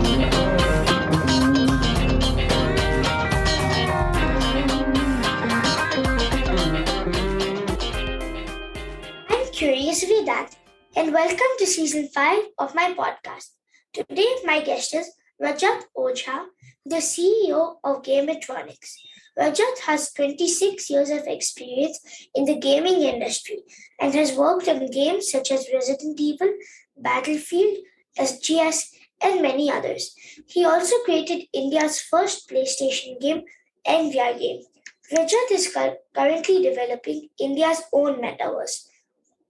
I'm curious Vedant, and welcome to season 5 of my podcast. Today, my guest is Rajat Ojha, the CEO of Gametronics. Rajat has 26 years of experience in the gaming industry and has worked on games such as Resident Evil, Battlefield, SGS, and many others. He also created India's first PlayStation game and VR game. Rajat is currently developing India's own metaverse,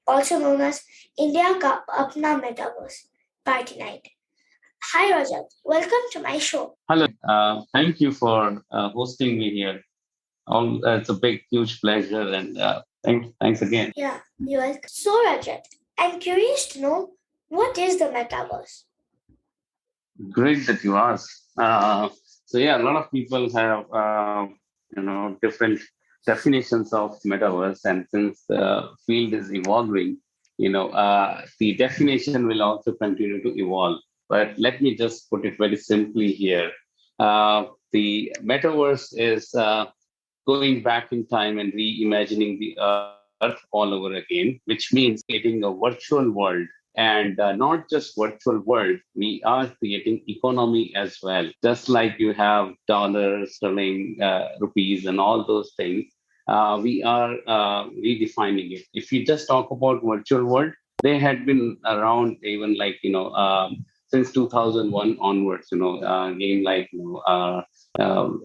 also known as India Ka Apna Metaverse, PartyNite. Hi Rajat, welcome to my show. Hello. Thank you for hosting me here. It's a big, huge pleasure, and thanks again. Yeah, you're welcome. So Rajat, I'm curious to know what is the metaverse? Great that you asked. So yeah, a lot of people have different definitions of metaverse, and since the field is evolving, the definition will also continue to evolve. But let me just put it very simply here. The metaverse is going back in time and reimagining the earth all over again, which means creating a virtual world. And not just virtual world, we are creating economy as well. Just like you have dollars, sterling, rupees, and all those things, we are redefining it. If you just talk about virtual world, they had been around even like since 2001 onwards. Game like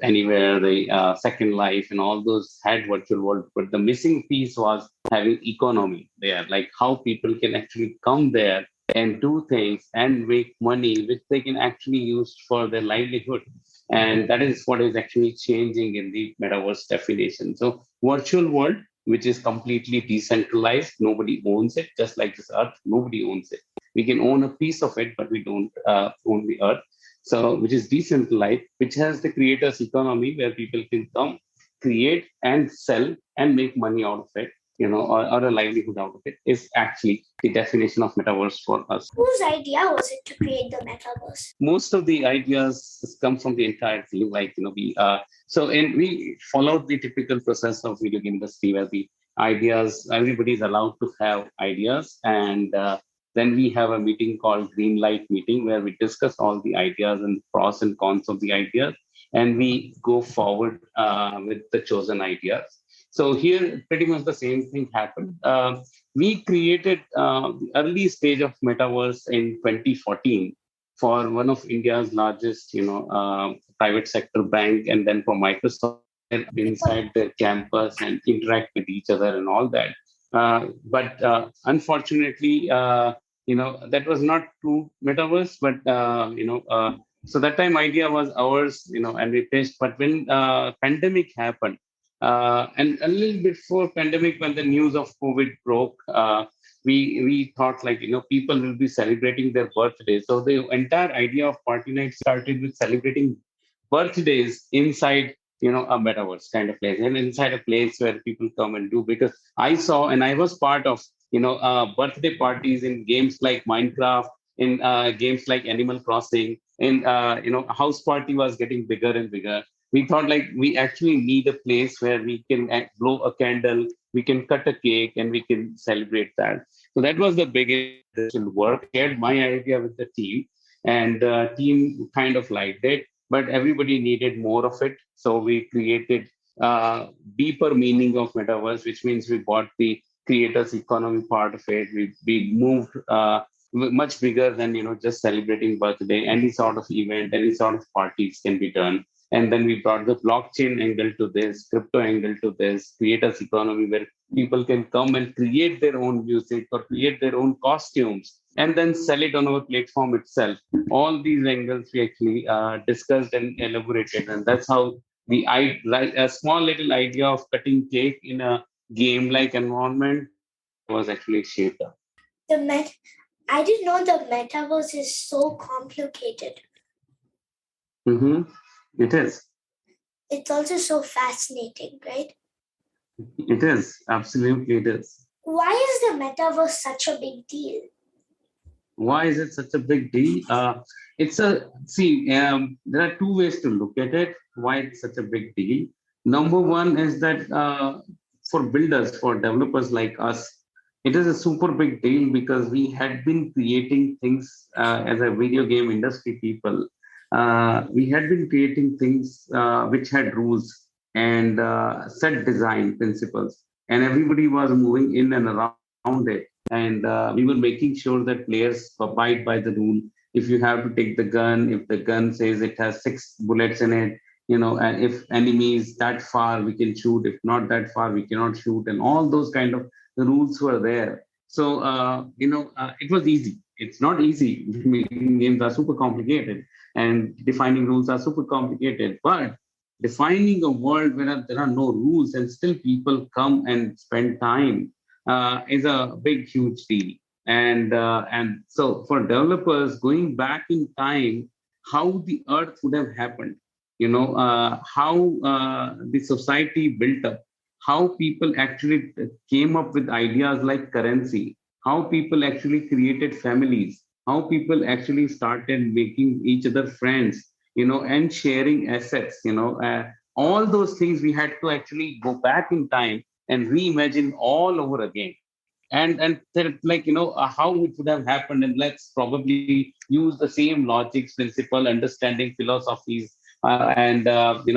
Anywhere, the Second Life, and all those had virtual world. But the missing piece was having economy there, like how people can actually come there and do things and make money, which they can actually use for their livelihood. And that is what is actually changing in the metaverse definition. So, virtual world, which is completely decentralized, nobody owns it, just like this earth, nobody owns it. We can own a piece of it, but we don't own the earth. So, which is decentralized, which has the creators economy where people can come, create and sell and make money out of it, or a livelihood out of it, is actually the definition of metaverse for us. Whose idea was it to create the metaverse? Most of the ideas come from the entire team. Like we followed the typical process of video game industry where the ideas, everybody is allowed to have ideas, and then we have a meeting called green light meeting where we discuss all the ideas and pros and cons of the ideas, and we go forward with the chosen ideas. So here, pretty much the same thing happened. We created the early stage of metaverse in 2014 for one of India's largest, private sector bank, and then for Microsoft inside their campus and interact with each other and all that. But unfortunately, that was not true metaverse. But so that time idea was ours, and we pitched. But when pandemic happened, and a little before pandemic, when the news of COVID broke, we thought like people will be celebrating their birthdays. So the entire idea of Party Night started with celebrating birthdays inside a metaverse kind of place, and inside a place where people come and do. Because I saw and I was part of birthday parties in games like Minecraft, in games like Animal Crossing, in house party was getting bigger and bigger. We thought like we actually need a place where we can blow a candle, we can cut a cake, and we can celebrate that. So that was the biggest work. I shared my idea with the team, and the team kind of liked it, but everybody needed more of it. So we created deeper meaning of metaverse, which means we bought the creators economy part of it. We moved much bigger than just celebrating birthday. Any sort of event, any sort of parties can be done. And then we brought the blockchain angle to this, crypto angle to this, creators economy where people can come and create their own music or create their own costumes and then sell it on our platform itself. All these angles we actually discussed and elaborated, and that's how like a small little idea of cutting cake in a game-like environment was actually shaped up. The met I didn't know the metaverse is so complicated. Mm-hmm. It is. It's also so fascinating, right? It is. Absolutely, it is. Why is the metaverse such a big deal? Why is it such a big deal? It's a see. There are two ways to look at it. Why it's such a big deal? Number one is that for builders, for developers like us, it is a super big deal because we had been creating things as a video game industry people. We had been creating things which had rules and set design principles, and everybody was moving in and around it. And we were making sure that players abide by the rule. If you have to take the gun, if the gun says it has 6 bullets in it, and if enemies that far we can shoot, if not that far we cannot shoot, and all those kind of rules were there. So it was easy. It's not easy. Making games are super complicated, and defining rules are super complicated. But defining a world where there are no rules and still people come and spend time is a big, huge deal. And so for developers, going back in time, how the Earth would have happened, how the society built up, how people actually came up with ideas like currency, how people actually created families, how people actually started making each other friends, and sharing assets, all those things we had to actually go back in time and reimagine all over again. And like how it would have happened, and let's probably use the same logics, principle, understanding, philosophies, and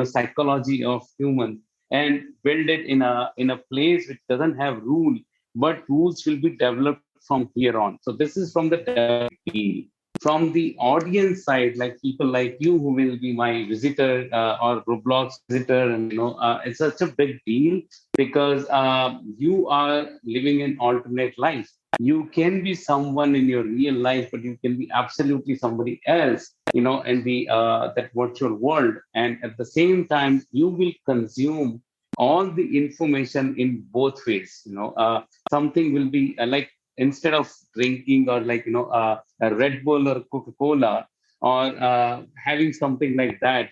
psychology of humans, and build it in a place which doesn't have rule, but rules will be developed from here on. So this is from the deal. From the audience side, like people like you who will be my visitor or Roblox visitor, and it's such a big deal because you are living an alternate life. You can be someone in your real life, but you can be absolutely somebody else, in the that virtual world. And at the same time, you will consume all the information in both ways. Something will be like instead of drinking or like a Red Bull or Coca Cola or having something like that.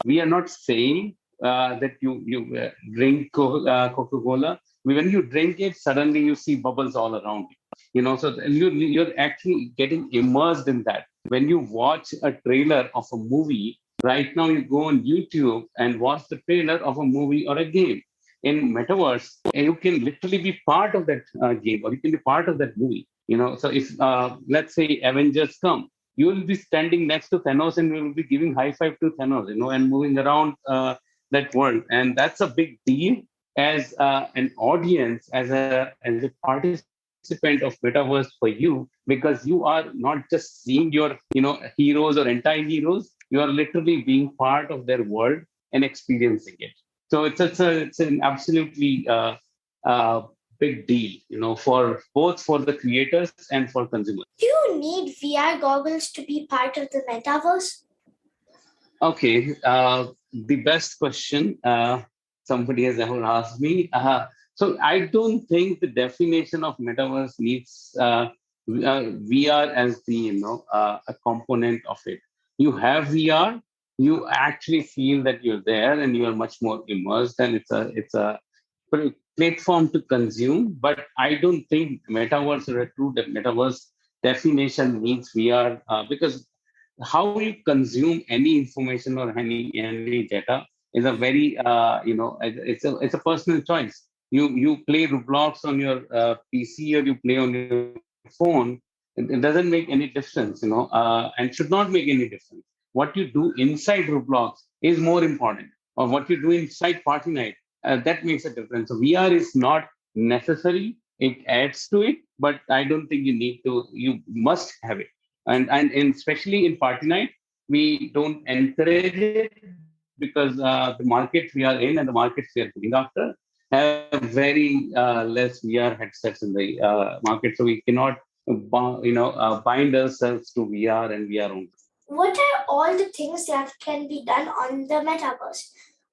We are not saying that you drink Coca Cola. When you drink it, suddenly you see bubbles all around you. So you're actually getting immersed in that. When you watch a trailer of a movie, right now you go on YouTube and watch the trailer of a movie or a game. In Metaverse, you can literally be part of that game, or you can be part of that movie. So if let's say Avengers come, you will be standing next to Thanos and you will be giving high five to Thanos, and moving around that world. And that's a big deal as an audience, as a participant of Metaverse for you, because you are not just seeing your heroes or anti-heroes. You are literally being part of their world and experiencing it. So it's an absolutely big deal, for both for the creators and for consumers. Do you need VR goggles to be part of the metaverse? Okay, the best question somebody has ever asked me. So I don't think the definition of metaverse needs VR as the a component of it. You have VR, you actually feel that you're there, and you are much more immersed, and it's a platform to consume. But I don't think metaverse or a true metaverse definition needs VR because how you consume any information or any data is a very it's a personal choice. You play Roblox on your PC or you play on your phone. It doesn't make any difference, and should not make any difference. What you do inside Roblox is more important, or what you do inside PartyNite, that makes a difference. So VR is not necessary. It adds to it, but I don't think you need to. You must have it. And especially in PartyNite, we don't encourage it because the market we are in and the markets we are going after have very less VR headsets in the market, so we cannot bind ourselves to VR and VR only. What are all the things that can be done on the metaverse?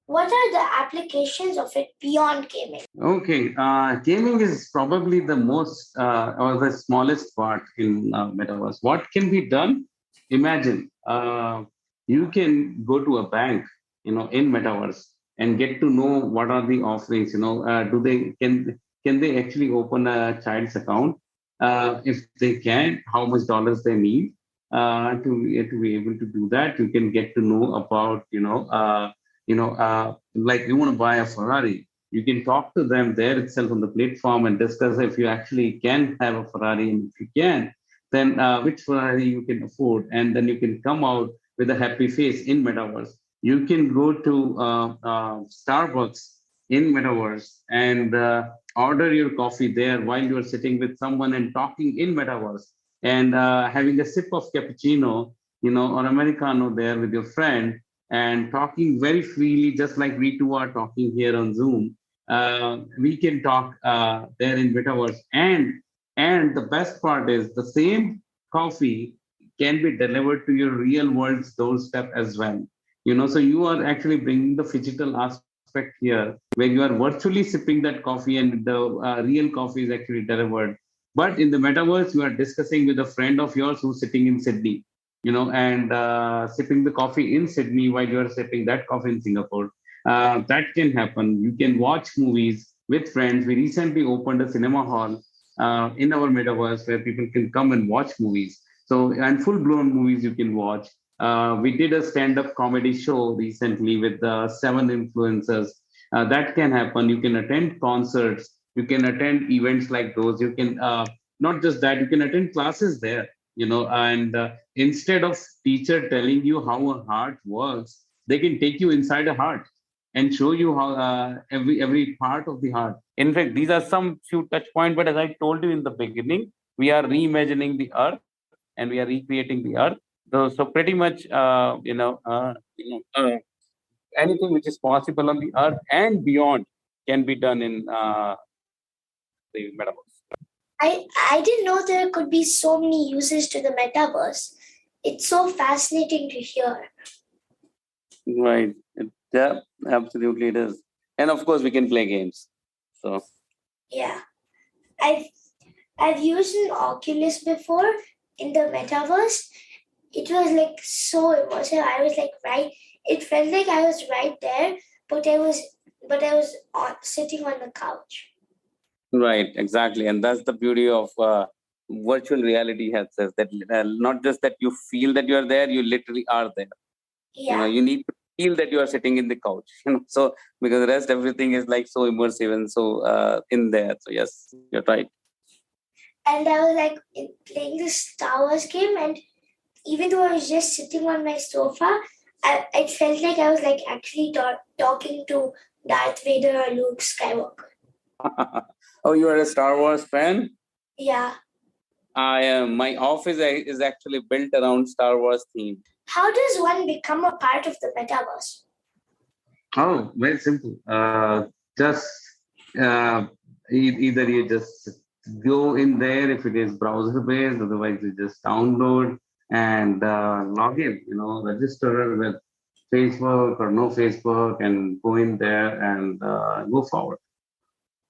What are the applications of it beyond gaming? Okay, gaming is probably the most or the smallest part in metaverse. What can be done? Imagine you can go to a bank, in metaverse and get to know what are the offerings. Do they can they actually open a child's account? if they can, how much dollars they need to be able to do that. You can get to know about, like you want to buy a Ferrari. You can talk to them there itself on the platform and discuss if you actually can have a Ferrari, and if you can, then which Ferrari you can afford, and then you can come out with a happy face in Metaverse. You can go to Starbucks in Metaverse and order your coffee there while you're sitting with someone and talking in Metaverse, and having a sip of cappuccino, or Americano there with your friend, and talking very freely, just like we two are talking here on Zoom. We can talk there in Metaverse, and the best part is the same coffee can be delivered to your real world's doorstep as well. So you are actually bringing the physical aspect here, where you are virtually sipping that coffee and the real coffee is actually delivered. But in the metaverse, you are discussing with a friend of yours who's sitting in Sydney, and sipping the coffee in Sydney while you are sipping that coffee in Singapore. That can happen. You can watch movies with friends. We recently opened a cinema hall in our metaverse where people can come and watch movies. So, and full blown movies you can watch. We did a stand up comedy show recently with seven influencers. That can happen. You can attend concerts. You can attend events like those. You can, not just that, you can attend classes there, and instead of teacher telling you how a heart works, they can take you inside a heart and show you how every part of the heart. In fact, these are some few touch points, but as I told you in the beginning, we are reimagining the earth and we are recreating the earth. So pretty much, anything which is possible on the earth and beyond can be done in the metaverse. I didn't know there could be so many uses to the metaverse. It's so fascinating to hear. Right. Yeah, absolutely it is. And of course, we can play games. So Yeah. I've I've used an Oculus before in the metaverse. It was like so immersive. I was like it felt like I was right there, but I was sitting on the couch. right, exactly, and that's the beauty of virtual reality headsets. That not just that you feel that you are there, you literally are there. Yeah. You need to feel that you are sitting in the couch. So because the rest everything is like so immersive and so in there. So yes, you're right. And I was like playing this Star Wars game, and even though I was just sitting on my sofa, it felt like I was like actually talking to Darth Vader or Luke Skywalker. Oh, you are a Star Wars fan? Yeah. I am. My office is actually built around Star Wars theme. How does one become a part of the metaverse? Oh, very simple. Just either you just go in there if it is browser based, otherwise you just download and log in. Register with Facebook or no Facebook, and go in there and go forward.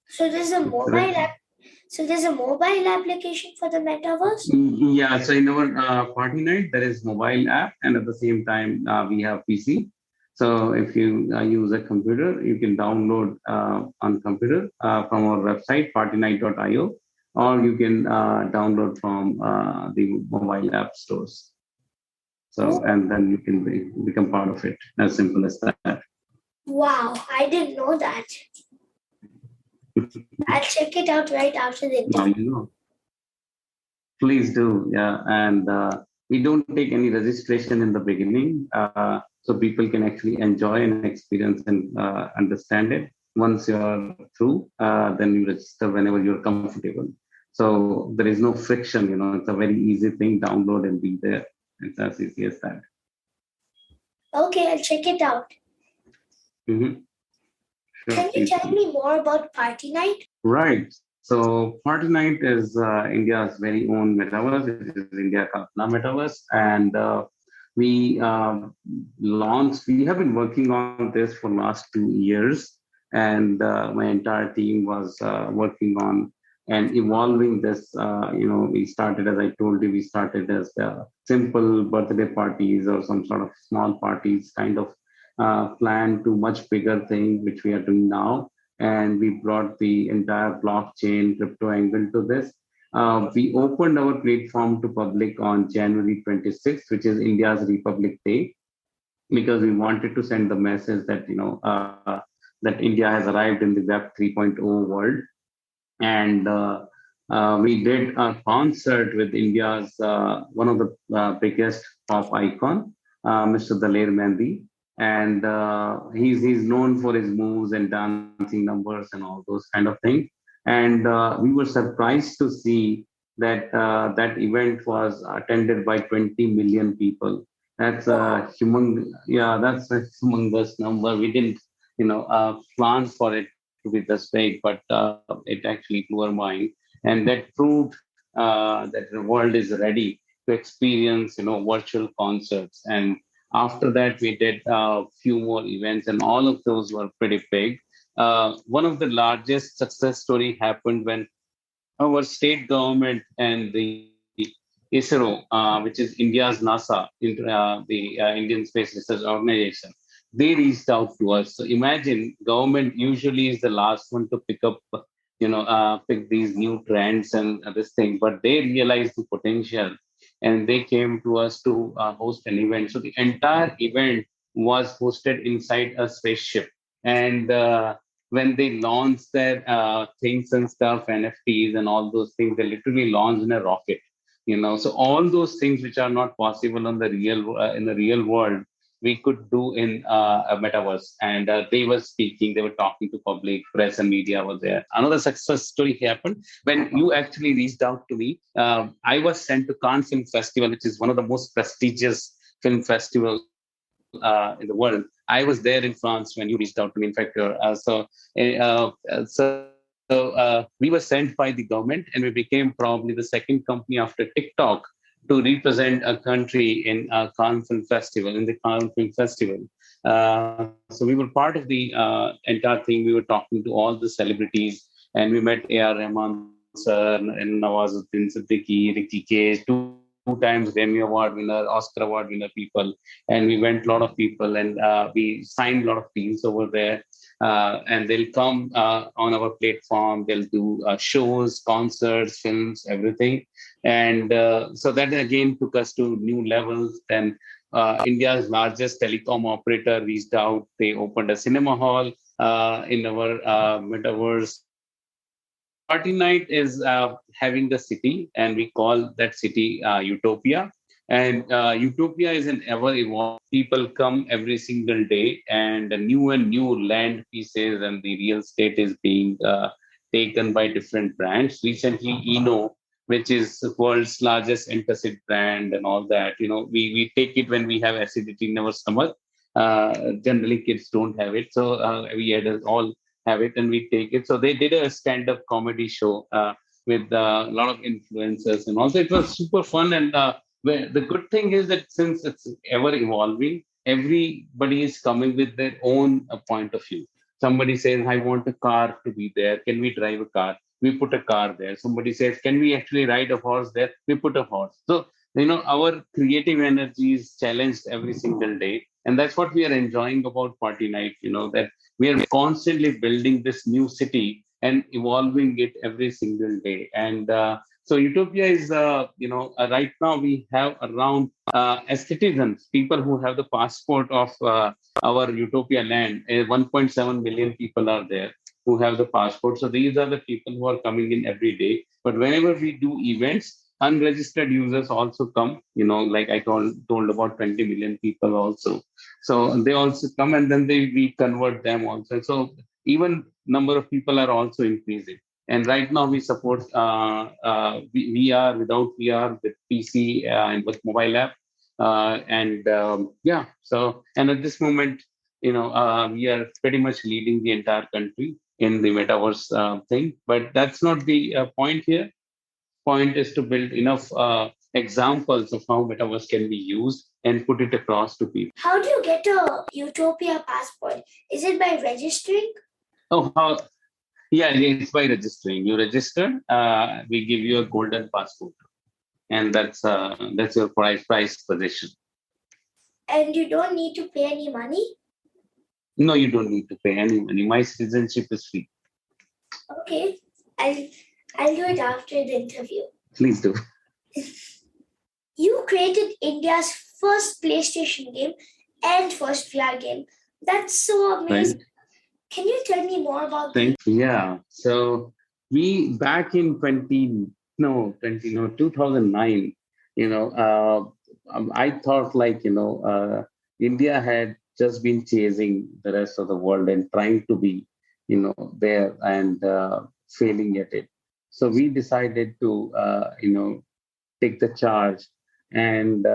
So there's a mobile app. So there's a mobile application for the metaverse? Yeah, so in our PartyNite, there is mobile app, and at the same time, we have PC. So if you use a computer, you can download on computer from our website, partynite.io, or you can download from the mobile app stores. So, and then you can become part of it, as simple as that. Wow, I didn't know that. I'll check it out right after the interview. Now you know. Please do, yeah. And we don't take any registration in the beginning, so people can actually enjoy and experience and understand it. Once you're through, then you register whenever you're comfortable. So there is no friction, it's a very easy thing, download and be there. It's as easy as that. Okay, I'll check it out. Mm-hmm. Sure, can you tell me more about PartyNite? Right. So PartyNite is India's very own metaverse. It is India Kalpana metaverse, and we have been working on this for last 2 years, and my entire team was working on and evolving this. We started, as I told you, we started as simple birthday parties or some sort of small parties, kind of plan to much bigger thing, which we are doing now. And we brought the entire blockchain crypto angle to this. we opened our platform to public on January 26th, which is India's Republic Day, because we wanted to send the message that that India has arrived in the Web 3.0 world. And we did a concert with India's one of the biggest pop icon, Mr. Daler Mehndi, and he's known for his moves and dancing numbers and all those kind of things. And we were surprised to see that that event was attended by 20 million people. That's a yeah, that's a humongous number. We didn't, plan for it to be this big, but it actually blew our mind, and that proved that the world is ready to experience, virtual concerts. And after that, we did a few more events, and all of those were pretty big. One of the largest success story happened when our state government and the ISRO, which is India's NASA, the Indian Space Research Organization, they reached out to us. So imagine, government usually is the last one to pick up, pick these new trends and this thing, but they realized the potential, and they came to us to host an event. So the entire event was hosted inside a spaceship, and when they launched their things and stuff, NFTs and all those things, they literally launched in a rocket. So all those things which are not possible on the real in the real world, we could do in a metaverse. And they were speaking, they were talking to public, press and media was there. Another success story happened when you actually reached out to me. I was sent to Cannes Film Festival, which is one of the most prestigious film festival in the world. I was there in France when you reached out to me. In fact, we were sent by the government, and we became probably the second company after TikTok to represent a country in a Cannes Film Festival, in the Cannes Film Festival. So we were part of the entire thing. We were talking to all the celebrities, and we met A.R. Rahman sir and Nawazuddin Siddiqui, Ricky K, two times Grammy Award winner, Oscar Award winner people. And we went a lot of people, and we signed a lot of deals over there. And they'll come on our platform. They'll do shows, concerts, films, everything. And so that again took us to new levels. Then India's largest telecom operator reached out. They opened a cinema hall in our metaverse. So Party Night is having the city, and we call that city Utopia. And Utopia is an ever evolving. People come every single day, and new land pieces and the real estate is being taken by different brands. Recently, which is the world's largest antacid brand and all that. We take it when we have acidity in our stomach. Generally, kids don't have it, so we adults all have it, and we take it. So they did a stand-up comedy show with a lot of influencers, and also it was super fun. And the good thing is that since it's ever evolving, everybody is coming with their own point of view. Somebody says, "I want a car to be there. Can we drive a car?" We put a car there. Somebody says, "Can we actually ride a horse there?" We put a horse. So our creative energy is challenged every single day, and that's what we are enjoying about Party Night. That we are constantly building this new city and evolving it every single day. And so Utopia is, right now we have around as citizens, people who have the passport of our Utopia land. 1.7 million people are there who have the passport. So these are the people who are coming in every day. But whenever we do events, unregistered users also come. Like I told about 20 million people also. So they also come, and then we convert them also. So even number of people are also increasing. And right now we support VR, without VR, with PC and with mobile app. And yeah, so, and at this moment, we are pretty much leading the entire country in the metaverse thing. But that's not the point here. Point is to build enough examples of how metaverse can be used and put it across to people. How do you get a Utopia passport? Is it by registering? Oh, yeah, it's by registering. You register, we give you a golden passport, and that's your prize position. And you don't need to pay any money? No, you don't need to pay any money. My citizenship is free. Okay. I'll I'll do it after the interview. Please do. You created India's first PlayStation game and first VR game. That's so amazing. Right. Can you tell me more about these? Yeah. So we back in 2009, I thought like, India had just been chasing the rest of the world and trying to be, there and failing at it. So we decided to, take the charge and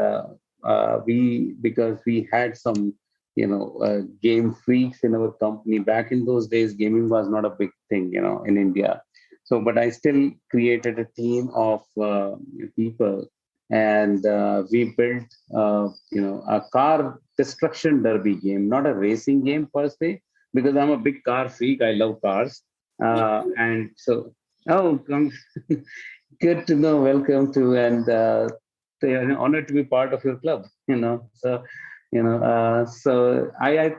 because we had some game freaks in our company back in those days. Gaming was not a big thing in India. So but I still created a team of people, and we built a car destruction derby game, not a racing game per se, because I'm a big car freak. I love cars. And so oh Good to know. Welcome to, and honored to be part of your club. I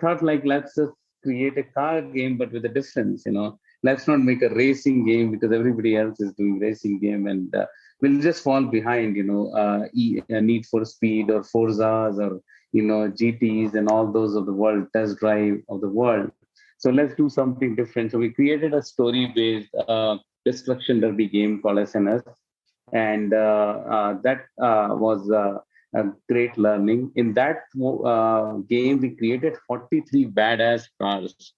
thought like let's just create a car game, but with a difference. Let's not make a racing game because everybody else is doing racing game, and we'll just fall behind. Need for Speed or Forzas or GTs and all those of the world, Test Drive of the world. So let's do something different. So we created a story-based destruction derby game called SNS, and that was a great learning. In that game, we created 43 badass cars,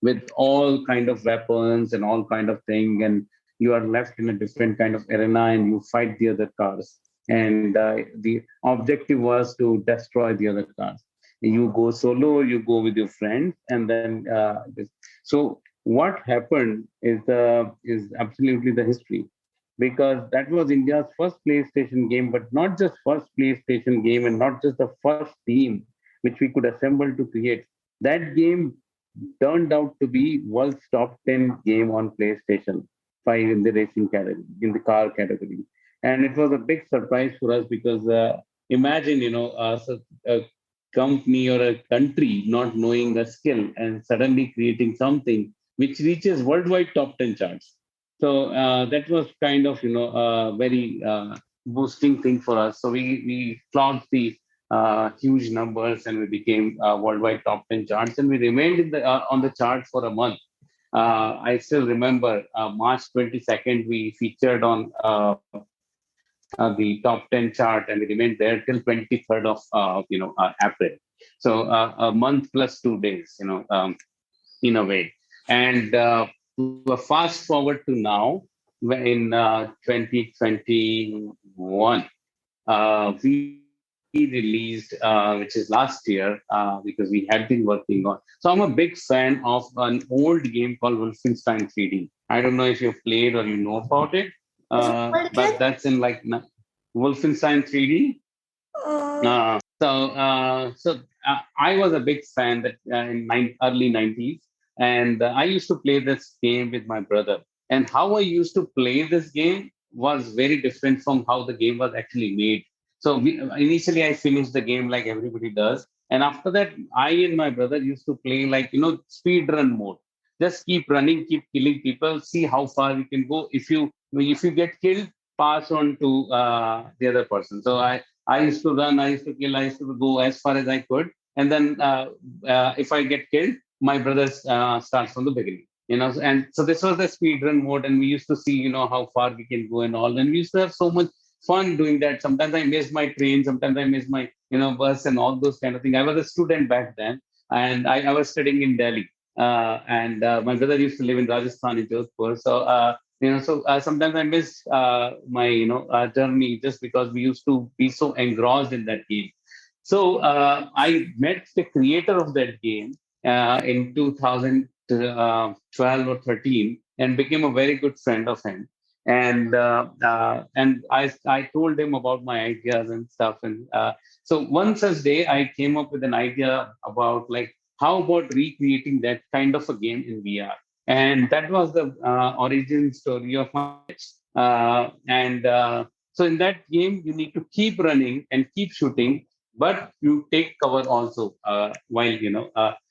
with all kind of weapons and all kind of thing, and you are left in a different kind of arena and you fight the other cars. And the objective was to destroy the other cars. You go solo, you go with your friends, and then so what happened is absolutely the history, because that was India's first PlayStation game, but not just first PlayStation game and not just the first team which we could assemble to create. That game turned out to be world's top 10 game on PlayStation 5 in the racing category, in the car category. And it was a big surprise for us because imagine, a company or a country not knowing a skill and suddenly creating something which reaches worldwide top 10 charts. So that was kind of, a very boosting thing for us. So we clocked the huge numbers and we became worldwide top 10 charts, and we remained on the chart for a month. I still remember March 22nd, we featured on the top 10 chart, and we remained there till 23rd of April. So a month plus 2 days, in a way. And fast forward to now, in 2021, we released, which is last year, because we had been working on. So I'm a big fan of an old game called Wolfenstein 3D. I don't know if you've played or you know about it, Is it called but again? that's in like Wolfenstein 3D. I was a big fan that in early 90s, and I used to play this game with my brother. And how I used to play this game was very different from how the game was actually made. So initially, I finished the game like everybody does, and after that, I and my brother used to play like speed run mode. Just keep running, keep killing people, see how far we can go. If you get killed, pass on to the other person. So I used to run, I used to kill, I used to go as far as I could. And then if I get killed, my brother starts from the beginning. And so this was the speed run mode, and we used to see, how far we can go and all. And we used to have so much fun doing that. Sometimes I missed my train, sometimes I missed my, bus and all those kind of things. I was a student back then, and I was studying in Delhi. And my brother used to live in Rajasthan in Jodhpur. So sometimes I miss my journey just because we used to be so engrossed in that game. So I met the creator of that game in 2012 or 13 and became a very good friend of him. And I told him about my ideas and stuff. And so one such day I came up with an idea about like how about recreating that kind of a game in VR. And that was the origin story of my and so in that game you need to keep running and keep shooting, but you take cover also while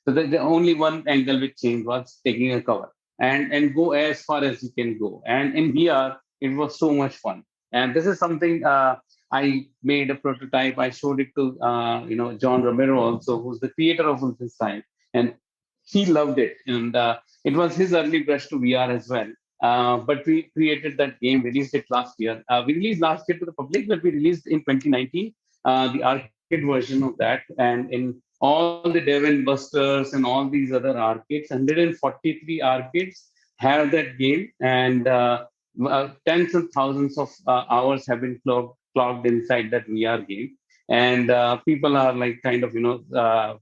so the only one angle which changed was taking a cover. and go as far as you can go. And in VR, it was so much fun. And this is something I made a prototype. I showed it to John Romero also, who's the creator of Wolfenstein, and he loved it. And it was his early brush to VR as well. But we created that game, released it last year. We released last year to the public, but we released in 2019 the arcade version of that. And in all the Dev and Busters and all these other arcades, 143 arcades have that game, and tens and thousands of hours have been clocked inside that VR game, and people are like kind of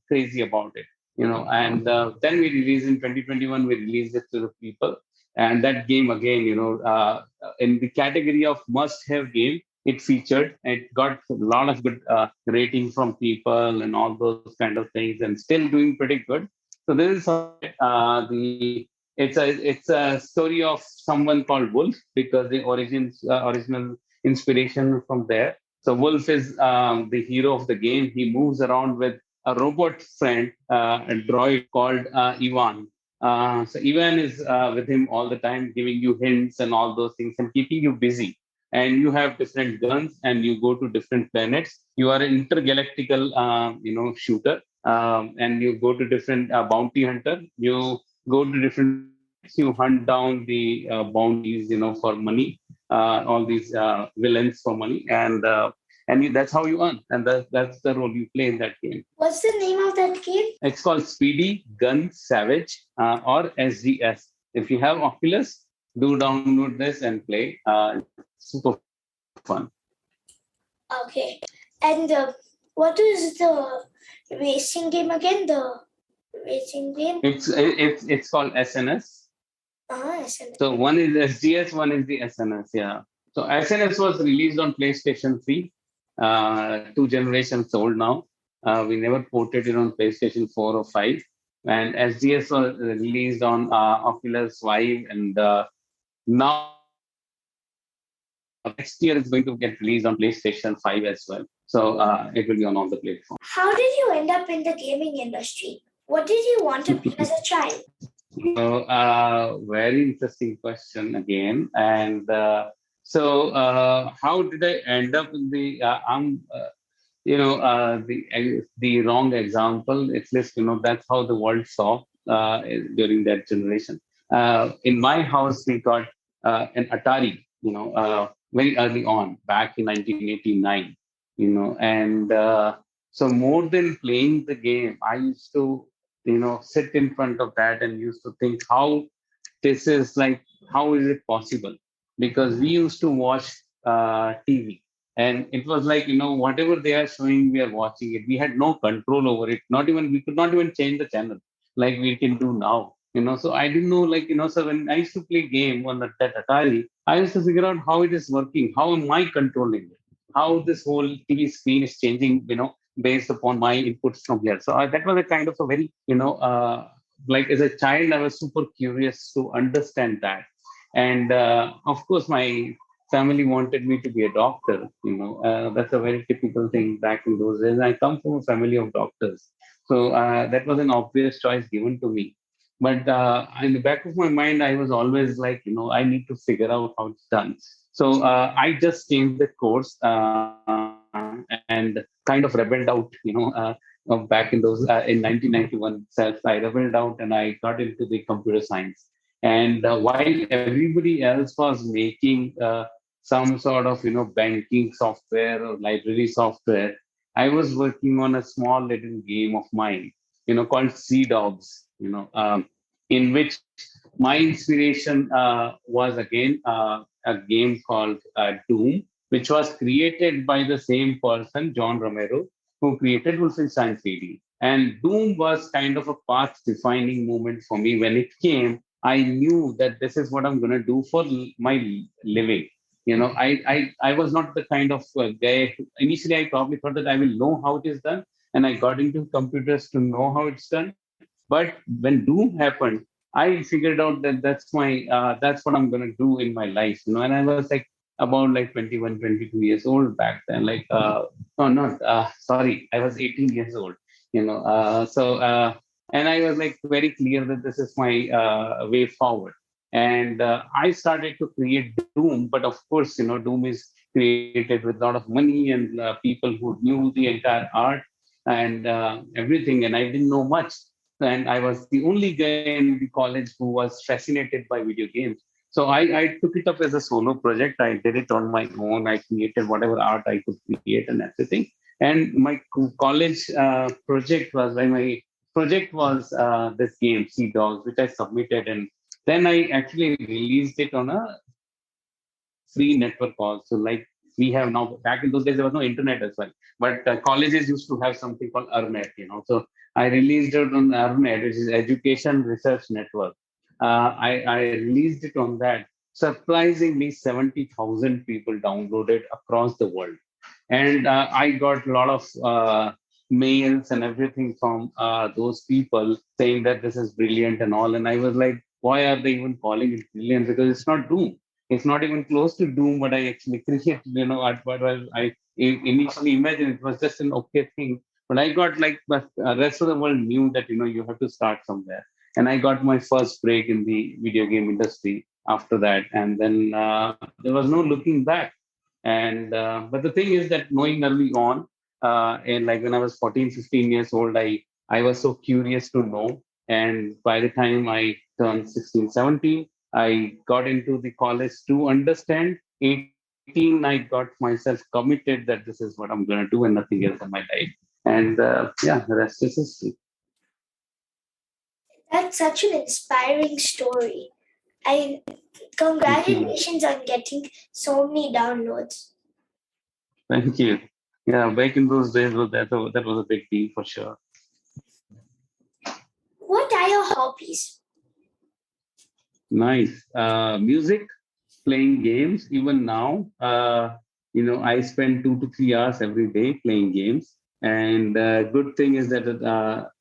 crazy about it, and then we released in 2021, we released it to the people, and that game again, in the category of must-have game, it featured. It got a lot of good rating from people and all those kind of things, and still doing pretty good. So this is something. The it's a story of someone called Wolf, because the original inspiration from there. So Wolf is the hero of the game. He moves around with a robot friend, a droid called Ivan. So Ivan is with him all the time, giving you hints and all those things and keeping you busy. And you have different guns, and you go to different planets. You are an intergalactical, shooter, and you go to different bounty hunter. You go to different planets. You hunt down the bounties, for money. All these villains for money, and that's how you earn, and that's the role you play in that game. What's the name of that game? It's called Speedy Gun Savage, or SGS. If you have Oculus, do download this and play. Super fun. Okay. And what is the racing game again? The racing game? It's called SNS. SNS. So one is SGS, one is the SNS. Yeah. So SNS was released on PlayStation 3, 2 generations old now. We never ported it on PlayStation 4 or 5. And SGS was released on Oculus 5, and now next year it's going to get released on PlayStation 5 as well. So it will be on all the platforms. How did you end up in the gaming industry? What did you want to be as a child? So, very interesting question again. And how did I end up in the? The wrong example. It's just that's how the world saw during that generation. In my house, we got an Atari. Very early on, back in 1989. And so more than playing the game, I used to sit in front of that and used to think how this is like, how is it possible? Because we used to watch TV, and it was like, whatever they are showing, we are watching it. We had no control over it. Not even, we could not even change the channel like we can do now. So I didn't know, like, so when I used to play game on that Atari, I used to figure out how it is working. How am I controlling it? How this whole TV screen is changing, based upon my inputs from here. So that was a kind of a very, like as a child, I was super curious to understand that. And of course, my family wanted me to be a doctor. That's a very typical thing back in those days. I come from a family of doctors. So that was an obvious choice given to me. But in the back of my mind, I was always like, I need to figure out how it's done. So I just changed the course and kind of rebelled out, back in those in 1991 itself. I rebelled out and I got into the computer science. And while everybody else was making some sort of banking software or library software, I was working on a small little game of mine, called Sea Dogs. In which my inspiration was again a game called Doom, which was created by the same person, John Romero, who created Wolfenstein 3D. And Doom was kind of a path-defining moment for me. When it came, I knew that this is what I'm going to do for my living. I was not the kind of guy. Initially, I probably thought that I will know how it is done, and I got into computers to know how it's done. But when Doom happened, I figured out that that's what I'm gonna do in my life, And I was like about like 21, 22 years old back then. Like, no, not sorry, I was 18 years old, And I was like very clear that this is my way forward. And I started to create Doom, but of course, Doom is created with a lot of money and people who knew the entire art and everything, and I didn't know much. And I was the only guy in the college who was fascinated by video games. So I took it up as a solo project. I did it on my own. I created whatever art I could create and everything. And my college project was my project was this game, Sea Dogs, which I submitted, and then I actually released it on a free network also. Like we have now, back in those days, there was no internet as well, but colleges used to have something called EARNet. So I released it on EARNet, which is Education Research Network. I released it on that. Surprisingly, 70,000 people downloaded across the world. And I got a lot of mails and everything from those people saying that this is brilliant and all. And I was like, why are they even calling it brilliant? Because it's not Doom. It's not even close to Doom, what I actually created. What I initially imagined. It was just an okay thing. But I got like, but rest of the world knew that, you have to start somewhere. And I got my first break in the video game industry after that. And then there was no looking back. And but the thing is that knowing early on, and like when I was 14, 15 years old, I was so curious to know. And by the time I turned 16, 17, I got into the college to understand. 18, I got myself committed that this is what I'm going to do and nothing else in my life. And yeah, the rest is history. That's such an inspiring story. I Thank you. congratulations on getting so many downloads. Thank you. Yeah, back in those days, that was a big deal for sure. What are your hobbies? Nice. Music, playing games. Even now, I spend 2 to 3 hours every day playing games. And good thing is that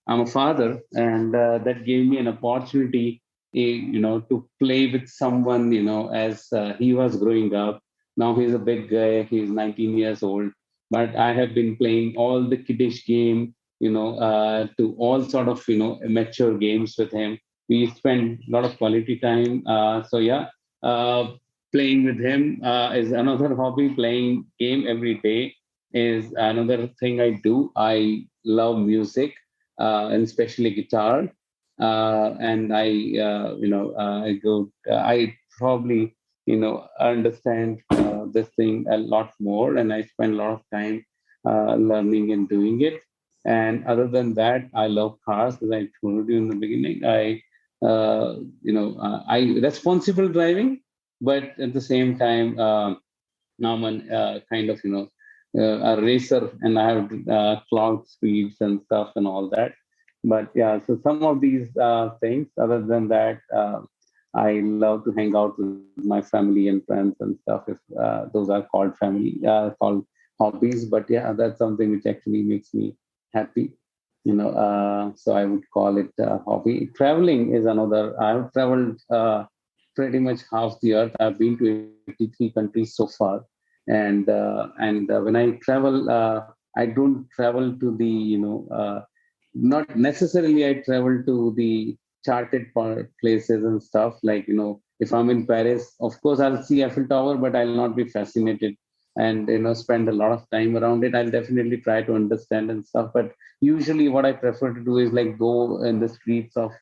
I'm a father, and that gave me an opportunity, to play with someone, as he was growing up. Now he's a big guy. He's 19 years old, but I have been playing all the kiddish game, to all sort of, mature games with him. We spend a lot of quality time. So yeah, uh, playing with him is another hobby. Playing game every day is another thing I do. I love music, and especially guitar. And I go. I probably, understand this thing a lot more, and I spend a lot of time learning and doing it. And other than that, I love cars, as I told you in the beginning. I responsible driving, but at the same time, I'm an kind of, a racer, and I have cloud speeds and stuff and all that. But yeah, so some of these things. Other than that, I love to hang out with my family and friends and stuff. If those are called family, called hobbies. But yeah, that's something which actually makes me happy. So I would call it a hobby. Traveling is another. I've traveled pretty much half the earth. I've been to 83 countries so far, and when I travel, I don't travel to the, not necessarily I travel to the charted places and stuff. Like, if I'm in Paris, of course I'll see Eiffel Tower, but I'll not be fascinated and, spend a lot of time around it. I'll definitely try to understand and stuff. But usually what I prefer to do is like go in the streets of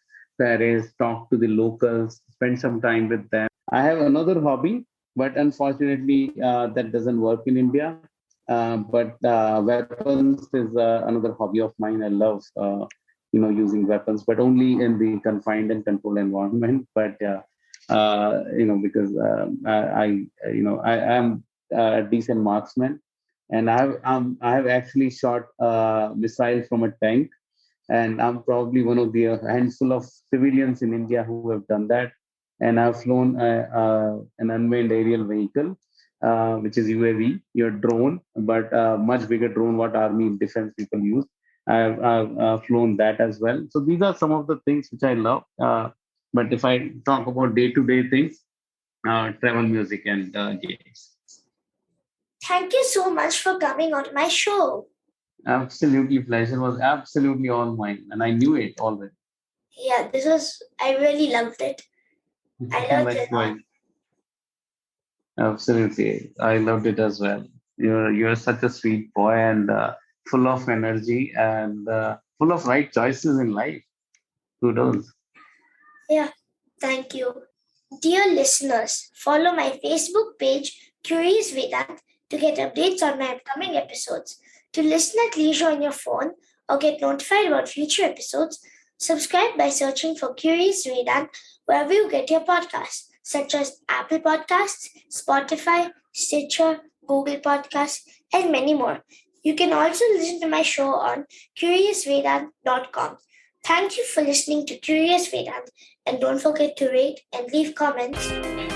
Paris, talk to the locals, spend some time with them. I have another hobby, but unfortunately, that doesn't work in India. But weapons is another hobby of mine. I love, using weapons, but only in the confined and controlled environment. But because I am a decent marksman, and I have actually shot a missile from a tank, and I'm probably one of the handful of civilians in India who have done that. And I've flown an unmanned aerial vehicle, which is UAV, your drone, but much bigger drone, what army defense people use. I've flown that as well. So these are some of the things which I love. But if I talk about day-to-day things, travel, music, and games. Thank you so much for coming on my show. Absolutely, pleasure was absolutely all mine, and I knew it already. Yeah, I really loved it. I learned a lot. Likewise, absolutely. I loved it as well. You're such a sweet boy and full of energy and full of right choices in life. Kudos. Yeah, thank you. Dear listeners, follow my Facebook page, Curious Vedant, to get updates on my upcoming episodes. To listen at leisure on your phone or get notified about future episodes, subscribe by searching for Curious Vedant wherever you get your podcasts, such as Apple Podcasts, Spotify, Stitcher, Google Podcasts, and many more. You can also listen to my show on curiousvedant.com. Thank you for listening to Curious Vedant, and don't forget to rate and leave comments.